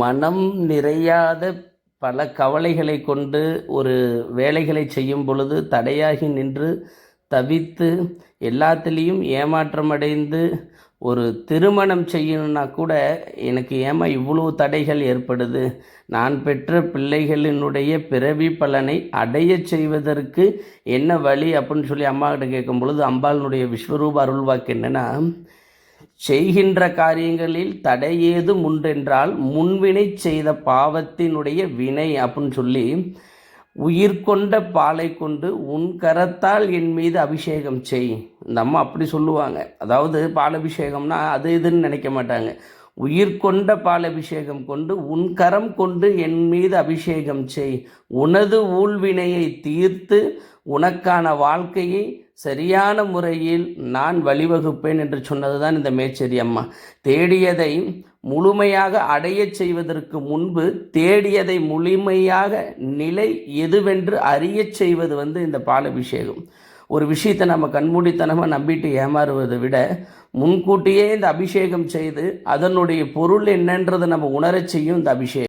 மனம் நிறையாத பல கவலைகளை கொண்டு ஒரு வேலைகளை செய்யும் பொழுது தடையாகி நின்று தவித்து எல்லாத்துலேயும் ஏமாற்றம் அடைந்து ஒரு திருமணம் செய்யணுன்னா கூட எனக்கு ஏமா இவ்வளோ தடைகள் ஏற்படுது, நான் பெற்ற பிள்ளைகளினுடைய பிறவி பலனை அடைய செய்வதற்கு என்ன வழி அப்படின்னு சொல்லி அம்மாக்கிட்ட கேட்கும் பொழுது அம்பாளினுடைய விஸ்வரூப அருள்வாக்கு என்னென்னா, செய்கின்ற காரியங்களில் தடையேதும் உண்டென்றால் முன்வினை செய்த பாவத்தினுடைய வினை அப்படின்னு சொல்லி, உயிர் கொண்ட பாலை கொண்டு உன் கரத்தால் என் மீது அபிஷேகம் செய். இந்த அம்மா அப்படி சொல்லுவாங்க. அதாவது பாலபிஷேகம்னா அது இதுன்னு நினைக்க மாட்டாங்க. உயிர் கொண்ட பாலபிஷேகம் கொண்டு உன் கரம் கொண்டு என் மீது அபிஷேகம் செய், உனது ஊழ்வினையை தீர்த்து உனக்கான வாழ்க்கையை சரியான முறையில் நான் வழிவகுப்பேன் என்று சொன்னதுதான் இந்த மேச்சேரி அம்மா. தேடியதை முழுமையாக அடைய செய்வதற்கு முன்பு தேடியதை முழுமையாக நிலை எதுவென்று அறிய செய்வது இந்த பாலபிஷேகம். ஒரு விஷயத்தை நம்ம கண்மூடித்தனமாக நம்பிட்டு ஏமாறுவதை விட முன்கூட்டியே இந்த அபிஷேகம் செய்து அதனுடைய பொருள் என்னன்றதை நம்ம உணரச் செய்யும் இந்த அபிஷேகம்.